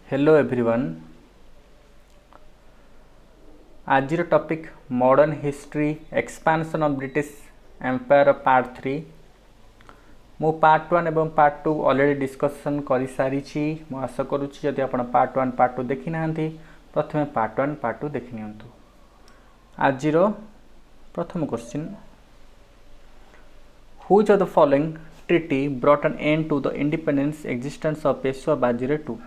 Hello everyone. आज topic modern history expansion of British empire part 3। मु part 1 एवं part 2 already discussion कर सारी। मु आशा करुच्ची जदि आप पार्ट 1 पार्ट 2 देखी ना प्रथम पार्ट 1 पार्ट 2 देखि नियंतु। आज प्रथम question, which of the following treaty brought an end to the independence existence of Peshwa Bajirao two.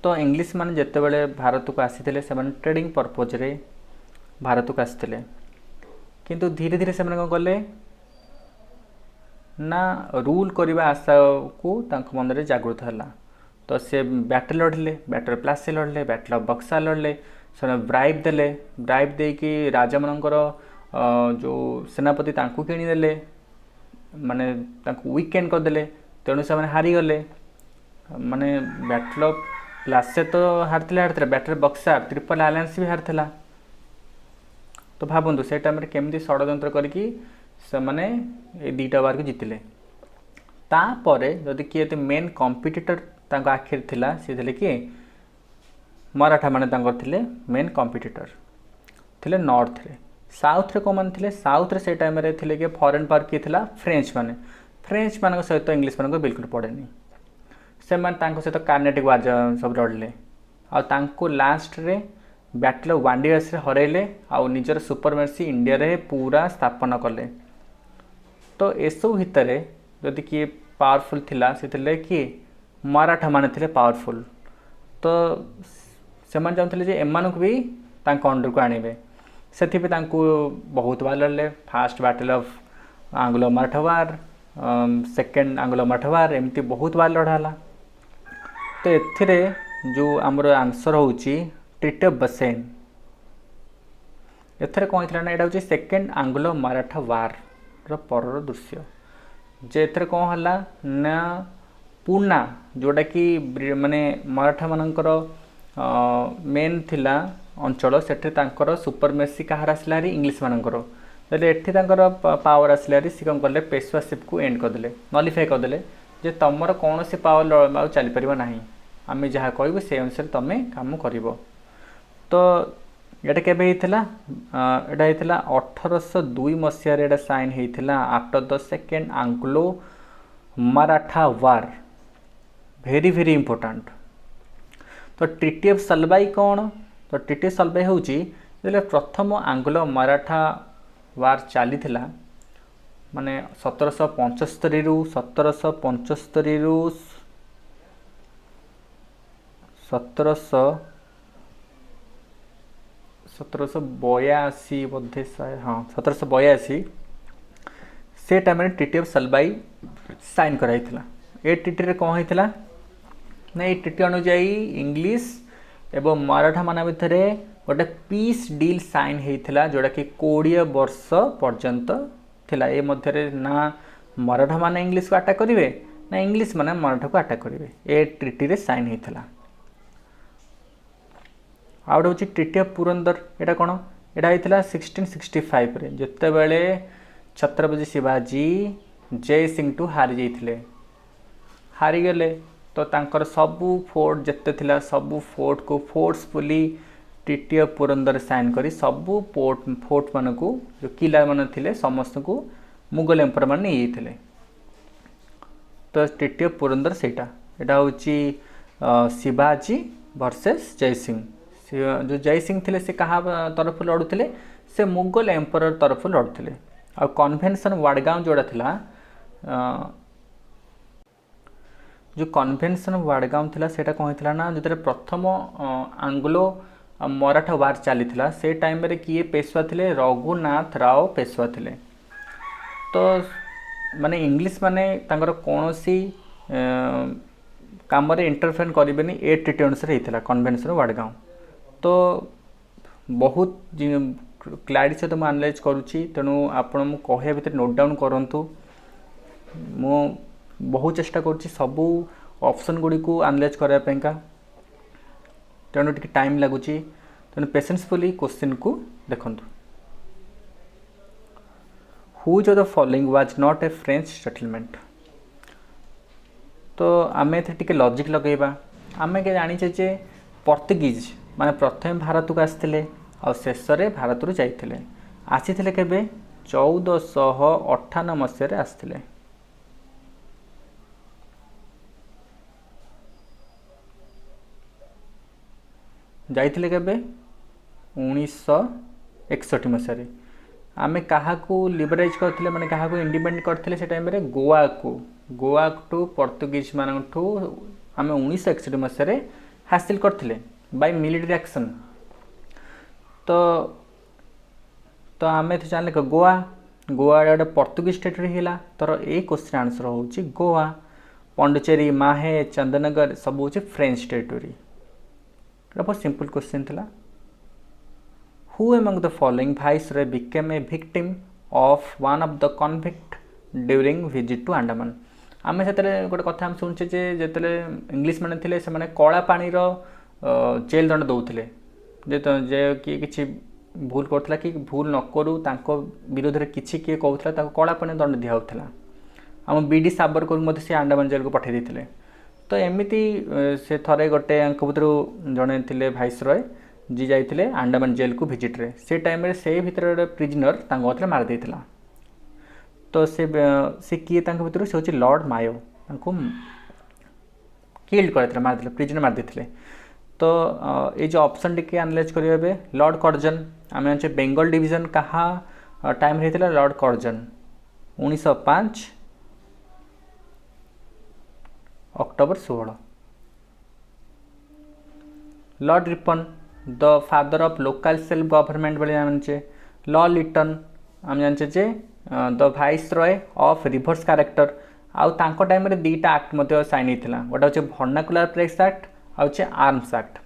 तो इंग्लिश माने जिते बड़े भारत को आसी से ट्रेडिंग पर्पज रे भारत को आसते, किंतु धीरे धीरे से गले ना रूल करने आशा को मन में जागृत है। तो से बैटल लड़ले, बैटल प्लासी लड़ले, बैटल ऑफ बक्सा लड़ले, से ब्राइब देले, ब्राइब दे कि राजा मनकर जो सेनापति किणीदे माने वीकेंड करदे, तेणु से हारीगले। माने बैटल ऑफ प्लासे तो हारते, बैटल बक्सा ट्रिपल आलायंस भी हारला। तो भावतु से टाइम केमती षड्यंत्र करके दीटा वार को जीतिले। तापर जदि किए मेन कॉम्पिटिटर आखिर थिला सी थे किए मराठा माने थे मेन कॉम्पिटिटर थिले नॉर्थ रे। साउथ रे कौन थे? साउथ रे से टाइम रे थिले कि फॉरेन पावर किए थिला फ्रेंच माने। फ्रेंच मान सहित इंग्लिश मान बिल्कुल पड़ेनी। से सहित कार्नेटिक वार सब लड़ले आउ लास्ट रे बैटल ऑफ वांडियर्स रे हरैले आउ निजर सुपरमेसी इंडिया रे पूरा स्थापन कले। तो एसबू भितर जदि किए पावरफुल थिला से किए मराठा माने थिले पावरफुल। तो से चाहते जे एमानक भी अंडर को आनिबे, से बहुत बार लड़ले। First battle of Anglo Maratha war, second Anglo Maratha war, एमती बहुत बार लड़ाला। तो एथिरे जो आमर आंसर होची ट्रीटी ऑफ बसेन। एथरे कौन थी ना, यहाँ सेकेंड आंग्लो मराठा वार पर दृश्य। जे एथरे कौन हला ना पूना जोटा कि माने मराठा मानकर मेन थिला अंचल, सेठी तांकर सुपरमेसी कहार आसला इंग्लिश मानकर। एठी तांकर पावर आसला सी कौन कले पेशवाशिप को एंड करदे, नलिफाई करदे जे तुमर कौन से पावर चली पार ना, आम जहाँ कहूँ से अनुसार तुम कम कर। तो यहाँ के होता 1802 मसीह साइन होता after the second Anglo Maratha war. Very very important. तो ट्रीटी ऑफ सलबाई कौन? तो ट्रीटी ऑफ सलबाई हूँ प्रथम आंग्लो मराठा वार चली माने 1775 रु 1782 बोधे, हाँ 1782 से time treaty of Salbai sign कराई। ए ट्रीटी रे कौन होता ना, ये ट्रीटी अनुजाई इंग्लिश एवं मराठा मान भितर गोटे पीस डील साइन होता जोटा कि 20 वर्ष पर्यंत थिला। ए मध्य ना मराठा माने इंग्लिश को अटैक करेंगे ना इंग्लिश माने मराठा को अटैक करेंगे। ए ट्रीटी रे साइन होता। आउट हूँ ट्रीटी ऑफ पुरंदर। यहाँ कौन? यहाँ होता 1665 रे जिते बड़े छत्रपति शिवाजी जय सिंह टू हारी जाते, हारीगले। तो तांकर सबू फोर्ट जिते थिला सबू फोर्ट को forcefully treaty of Purandar sign करी सबू फोर्ट मान को जो किला मान थिले समस्त को मुगल एम्पर मान नहीं थे। तो ट्रीटी ऑफ पुरंदर सेटा यहाँ हूँ शिवाजी वर्सेस जय सिंह। जो जय सिंह थे से कहा तरफ लड़ुले? से मुगल एम्पर तरफ लड़ुले। आ कन्वेंशन वाडगांव जोड़ा थिला, जो कन्वेंशन वाडगांव थिला सेटा कौन होता ना, जो प्रथम आंग्लो मराठा वार चली से टाइम रे किए पेशवा थिले? रघुनाथ राव पेशवा थिले। तो माने इंग्लिश माने तांकर कौन सी काम रे इंटरफेयर करें ए ट्रीटी अनुसार होता कन्वेंशन वाडगांव। तो बहुत क्लारिटी सहित मुझे आनालाइज करुच्ची, तेणु आपण कहया भितर नोट डाउन करूँ। मु बहुत चेष्टा करुच्ची सबू ऑप्शन गुड़ी को आनालाइज करने, तेणु टिके टाइम लगुच। तेणु पेशेंसफुली क्वेश्चन को देखूँ। Which of the following was not a French settlement. तो आम टे लॉजिक लगेगा आम के जाचे जे पर्तुगीज माने प्रथम भारत को आसते आ शेष भारत रू जाते आसी के 1458 मसीह आसते जाइए केबे 1961 मसीह आम क्या लिबराइज करते माने क्या इंडिपेंडेंट करते से टाइम गोवा टू पर्तुगीज मान आम 1961 मसीह हासिल करते बाय मिलिटरी एक्शन। तो तो आम तो जान गोवा गोटे पर्तुगीज स्टेट है तर ये क्वेश्चन आंसर हूँ गोवा। पंडुचेरी माहे चंदनगर सब हूँ फ्रेंच टेरिटोरी। बहुत सिंपल क्वेश्चन थिला। Who among the following viceroy became a victim of one of the convict during visit to Andaman? आम से गोटे कथा हम शुणुचे जे इंग्लिश मैंने थे से कला पानी जेल दंड दौले जे कि भूल करता कि भूल न करू विरोध में किसी किए कहूला कला पानी दंड दिखाऊला। आम बीडी साबरकर से आंडामान जेल को पठे देते। तो एमती से थरे गोटे भर जड़े थे भाइसरय जी जाते आंडामान जेल को भिजिट्रे से टाइम से भितर गोटे प्रिजनर हाथ में मार देता। तो से किए भर से हूँ लॉर्ड मायो किल्ड करते मार प्रिजनर मार देते। तो ये जो ऑप्शन टी एनालाइज करेंगे लॉर्ड कर्जन आम जाने बेंगल डिवीजन कहाँ टाइम होता Lord Curzon 1905 October 16। Lord Ripon the father of local self government बोले जाने। लॉ लिटन आम जाने the viceroy of reverse character आउ तांको टाइम रे दीटा एक्ट साइन होता गोटे हूँ वर्नाकुलर प्रेस एक्ट आउे arms act.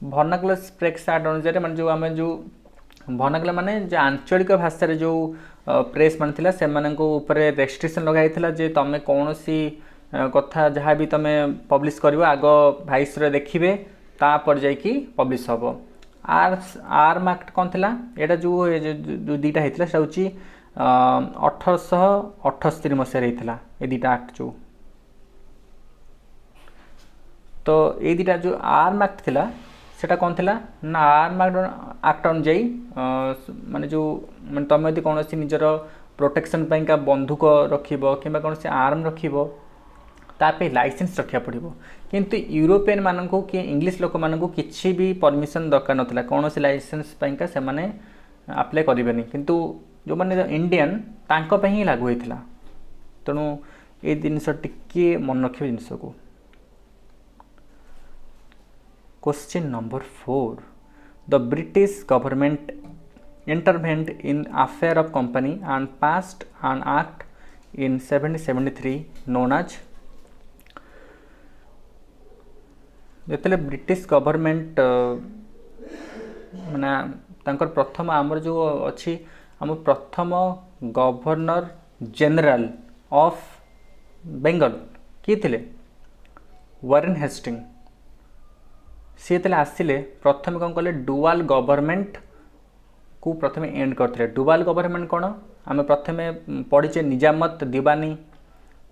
Vernacular press act अनुसार मैं जो आम जो वर्नाकुलर माने जो आंचलिक भाषा जो प्रेस मान थिला से रेस्ट्रिक्शन लगाई जे तुम कौन सी कथा जहाँ भी तुम पब्लिश कर आग भाइसरॉय देखिए तापर जाकि पब्लिश हम। आर्म एक्ट कौन थिला यहाँ जो दीटा होता है हूँ 1878 मसीह होता ये दीटा एक्ट जो। तो ये दीटा जो आर्म एक्ट थिला सेटा कौन थिला ना आर्म एक्ट अनुजाई माने जो माने तुम यदि कौन निजर प्रोटेक्शन का बंदूक रखिबो कि कौन से आर्म रखिबो तापे लाइसेंस रखा पड़ो। किंतु यूरोपियन मानक कि इंग्लिश लोक मानक किसी भी परमिशन दरकार नाला कौन से लाइसेंस पाइंका से माने अप्लाई करेंगे किंतु जो मैंने इंडियन तांको पे ही लागू होता। तेणु ये जिनस टिके मन रखिए जिनस को। Question number 4 the British government intervened in affair of company and passed an act in 1773 known as. जिते ब्रिटिश गवर्नमेंट माने तांकर प्रथम आमर जो अच्छी आम प्रथम गवर्नर जनरल ऑफ बेंगल किए थे वारेन हेस्टिंग। सी आसिले प्रथम कौन कले डुआल गवर्नमेंट को प्रथम एंड करते। डुआल गवर्नमेंट कौन आम प्रथम पढ़ीचे निजामत दीवानी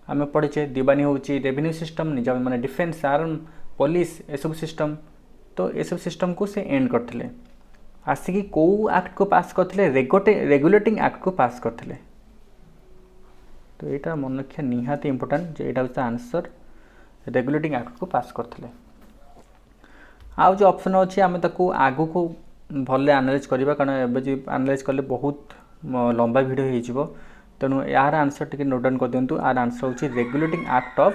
आम पढ़ीचे दीवानी हूँ रेवेन्यू सिस्टम निजाम माने डिफेन्स आर्म पुलिस एसबू सिस्टम। तो ये सब सिस्टम को से एंड करते आसिकी कौ एक्ट को पास करते रेगुलेटिंग एक्ट को पास करते। तो यहाँ मन रखा निहाती इंपोर्टेंट जो यहाँ हूँ आंसर रेगुलेटिंग एक्ट को पास करते। आउ जो ऑप्शन अच्छी आम आगू को भले एनालाइज करवा कारण एवं एनालाइज कले बहुत लंबा वीडियो हो। तेणु यार आंसर टी नोट डाउन कर दिंतु। यार आंसर हूँ रेगुलेटिंग एक्ट ऑफ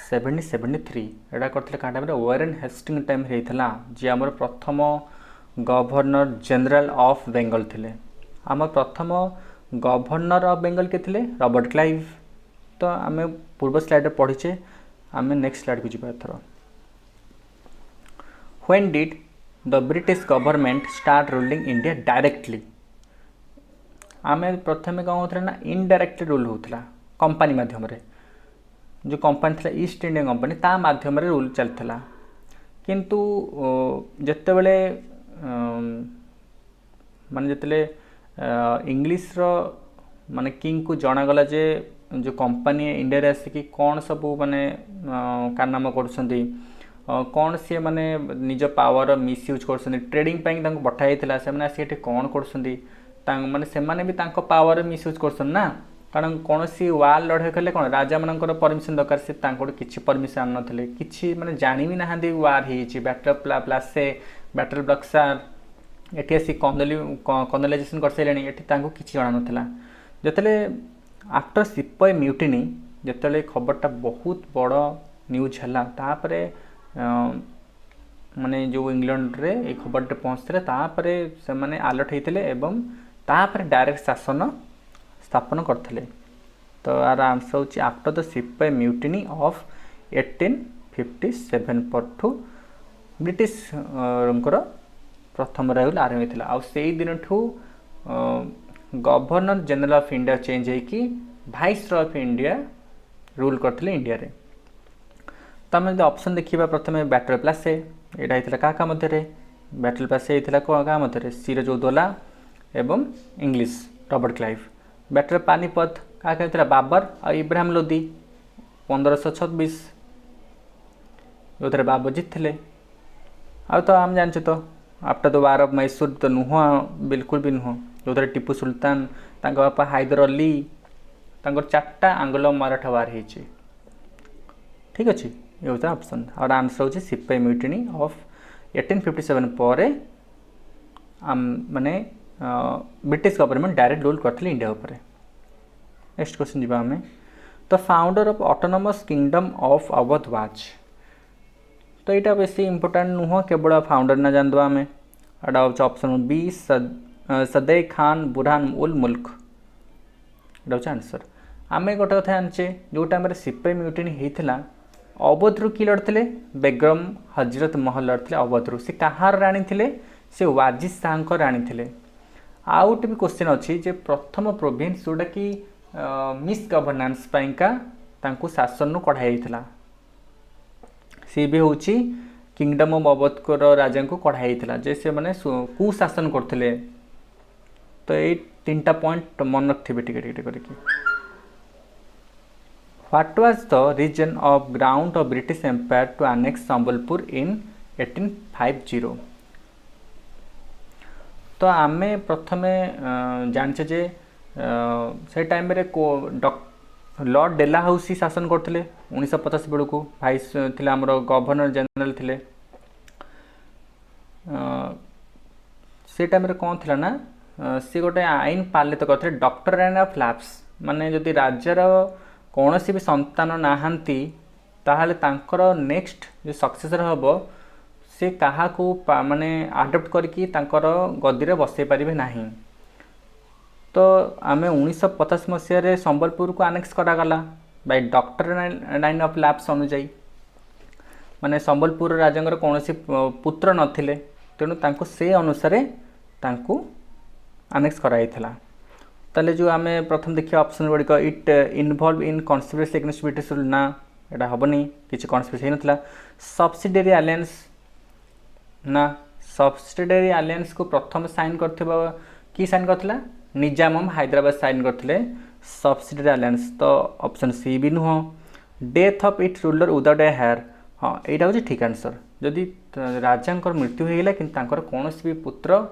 1773 यहाँ करते क्या टाइम वारेन हेस्टिंग टाइम होता जी आम प्रथम गवर्नर जनरल ऑफ बेंगल थे। आम प्रथम गवर्नर ऑफ बेंगल के थे रॉबर्ट क्लाइव। तो आम पूर्व स्लाइड पढ़ीचे आम नेक्स्ट स्लाइड को जी एथर। When did the British government start ruling India directly. आम प्रथम कौन होता ना इनडायरेक्टली रूल होता कंपनी माध्यम जो कंपनी था ईस्ट इंडिया कंपनी ता माध्यम रूल चलता। किंतु जिते बड़े माने जिते इंग्लिश रो माने किंग को जनागला जे जो कंपनी इंडिया आसिकी कौन सब माने कारनामा करुँच कौन सी माने निज पावर मिसयूज कर ट्रेडिंग पठाई से आसिक कौन कर माने से माने भी पावर मिसयूज कर ना कारण कौन सी वार लड़ाई कले कौन राजा मानकर परमिशन दरकार से किसी परमिशन आन ना कि माने जानी भी ना वार हो बैटल प्लासे बैटल बक्सार एटी आसी कॉन्डोलाइजेशन कर सारे ये किसी जना ना जिते आफ्टर सिपाही म्यूटिनी जिते खबरटा बहुत बड़ न्यूज है तापरे माने जो इंग्लैंड रे ये खबरटे पहुँचते तापरे से माने अलर्ट होते एवं तापरे डायरेक्ट शासन स्थापन करते। तो यार आंसर होची after the sepoy mutiny of 1857 परठू ब्रिटिश प्रथम रेल आरंभ होता आ से दिन ठू governor general of India change होगी viceroy of India rule करते इंडिया रे। तो आम ऑप्शन देखा प्रथम बैटल प्लासे यहाँ होता क्या मध्य बैटल प्लासे होता क्या मध्य सिराजउद्दौला एवं English Robert Clive. Battle Panipat क्या बाबर और इब्राहिम लोदी 1526 जो बाबर जीतते। आ तो आम जानते तो after the war of Mysore तो नुह बिल्कुल भी नुह जो टीपू सुल्तान बापा हैदर अली चार्टा आंग्लो मराठा वार हो ठीक अच्छे ये होता ऑप्शन और आंसर होची सिपाही म्यूटिनी ऑफ 1857 पर माने ब्रिटिश गवर्नमेंट डायरेक्ट रूल करते इंडिया उपर। नेक्स्ट क्वेश्चन जी आम the founder of autonomous kingdom of Awadh was. तो यहाँ बेसी इंपोर्टेंट नुह केवल फाउंडर ना जान आम एटा हूँ ऑप्शन बी सदै खान बुरहान उल मुल्क एटा हूँ आंसर। आम गोटे कथा जानचे जो टाइम सिपाही म्यूटिनी होता अवधरू कि लड़ते बेगम हजरत महल लड़ते अवधरू से कहार राणी थे से वाजिद शाह को राणी थे। आउ गोटे भी क्वेश्चन अच्छी जे प्रथम प्रोविंस जोटा कि मिस गवर्नान्स तांकू शासन कढ़ाई सी भी हूँ किंगडम ऑफ अवध को राजा को कढ़ाई जे से मैंने कुशासन करते। तो ये 3टा पॉइंट मन रखिए टिके करके। What was the region of ground of British Empire to annex Sambalpur in 1850? तो आमे प्रथमे जानचे जे से टाइम रे को लॉर्ड डेला हाउसी शासन करते 1950 बेलू को भाइस थे आमर गवर्नर जनरल थे। से टाइम रे कौन थिला ना सी गोटे आईन पालित करते डॉक्टर ऑफ लैप्स माने जदि राजार कौन सी भी संतान नहांती ताहले तांकर नेक्स्ट जो सक्सेसर हम से कहा को माने आडप्ट करके तांकर गदी रे बसई पारिबे नाही। तो आम 1950 मसीह संबलपुर को आनेक्स करागला by doctrine of lapse अनुजाई माने संबलपुर राजा कौन सी पुत्र नथिले तेणु तांको से अनुसार तांको आनेक्स कराइथिला। ताले जो आम प्रथम देखिए ऑप्शन गुड़िक it involved in conspiracy against British rule ना एटा हेनी किसी कॉन्स्पिरेसी होता। सब्सिडियरी अलायंस ना सब्सिडियरी अलायंस को प्रथम साइन करथिबा की साइन करथिला निजाम हैदराबाद साइन करथिले सब्सिडियरी अलायंस। तो ऑप्शन सी भी नुह। Death of it ruler without a heir हाँ यहाँ हूँ ठीक आंसर। जदि राजा मृत्यु होगा कि कौन भी पुत्र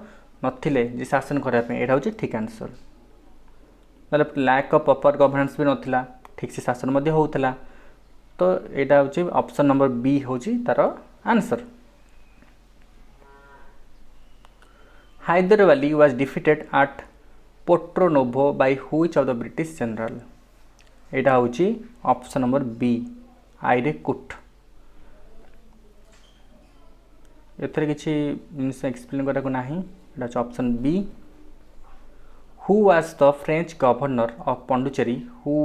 नथिले जे शासन करने यहाँ हूँ ठीक आंसर। मतलब लैक ऑफ प्रॉपर गवर्नेंस भी नथिला ठीक से शासन मध्य होता। तो यहाँ हूँ ऑप्शन नंबर बी हूँ तार answer. Haidar Ali was defeated at Porto Novo by which of the British general यहाँ हूँ ऑप्शन नंबर बी आइरेकुट। एथरे किसी जिनस एक्सप्लेन करा ना यहाँ option B. Who was the French governor of Pondicherry who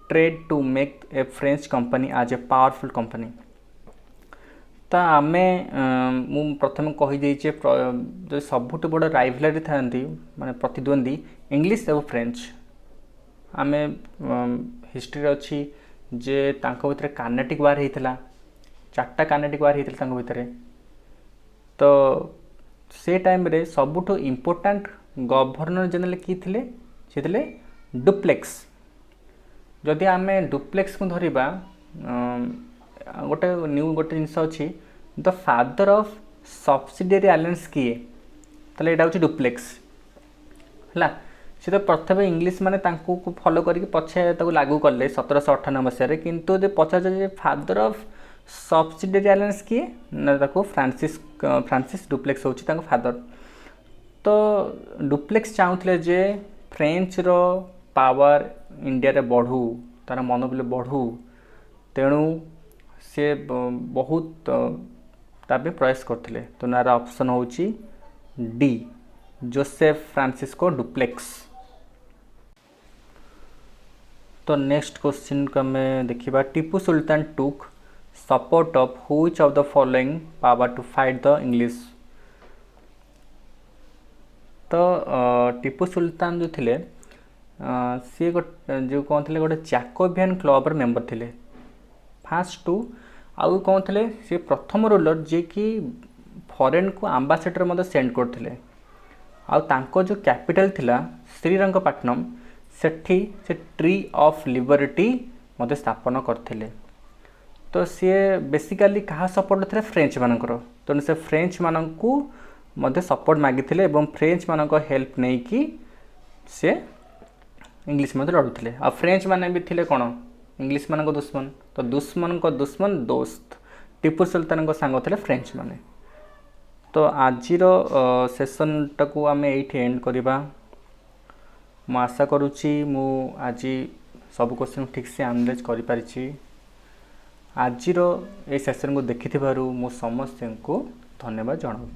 tried to make a French company as a powerful company. तो आम मु प्रथम कहीदे जो सबुठ बड़ राइवलरी था माने प्रतिद्वंदी इंग्लिश और फ्रेंच। आम हिस्ट्री अच्छी जे तांको भितर कार्नेटिक वार होता 4टा कार्नेटिक वार होता भितर। तो से टाइम रे सबुठ इम्पोर्टाट गवर्नर जनरल किए थे डुप्लेक्स जदि आम डुप्लेक्स को धरिबा गोटे जिनस अच्छी the father of subsidiary alliance किए ताले एटा होची डुप्लेक्स है सी तो प्रथम इंग्लीश माने तांकू फॉलो करके पछे ताकू लागू कले 1798 मसीह किंतु जे पचार फादर ऑफ सब्सिडियरी आलियंस किए ना ताकू फ्रांसिस डुप्लेक्स होची तांको फादर। तो डुप्लेक्स चाहूले जे फ्रेंच रो पावर इंडिया रे बढ़ू तार मनोबल बढ़ू तेणु सी बहुत ताबे प्रयास करथिले। तो नार ऑप्शन होची डी जोसेफ फ्रांसिस्को डुप्लेक्स। तो नेक्स्ट क्वेश्चन को हमें देखिबा Tipu Sultan took support of which of the following power to fight the English. तो टीपू सुल्तान जो थिले सी जो कौन थे गोटे जैकोबियन क्लब मेंबर थिले फास्ट टू आउ कौन थे सी प्रथम रूलर जे कि फॉरेन को एम्बेसडर मत सेंड करते आउ जो कैपिटल थिला श्रीरंगपट्टनम सेठी से ट्री ऑफ लिबर्टी मत स्थापन करते। तो सी बेसिकली क्या सपोर्ट थे फ्रेंच मानकर तेणु से फ्रेंच मानू मत सपोर्ट मागिथिले एवं फ्रेंच मानक हेल्प नहीं कि से इंग्लिश मत लड़ुले आ फ्रेंच माने भी थिले कौन इंग्लिश मान दुश्मन। तो दुश्मन को दुश्मन दोस्त टीपू सुल्तान को सांग थे फ्रेंच माने। तो आजिर सेसन टाकू आम ये एंड करवा मु आशा करुच्ची मु आज सब क्वेश्चन ठीक से एनालाइज कर पारिछि। आजिर ये सेसन को देखि मु समस्त को धन्यवाद जनाऊँ।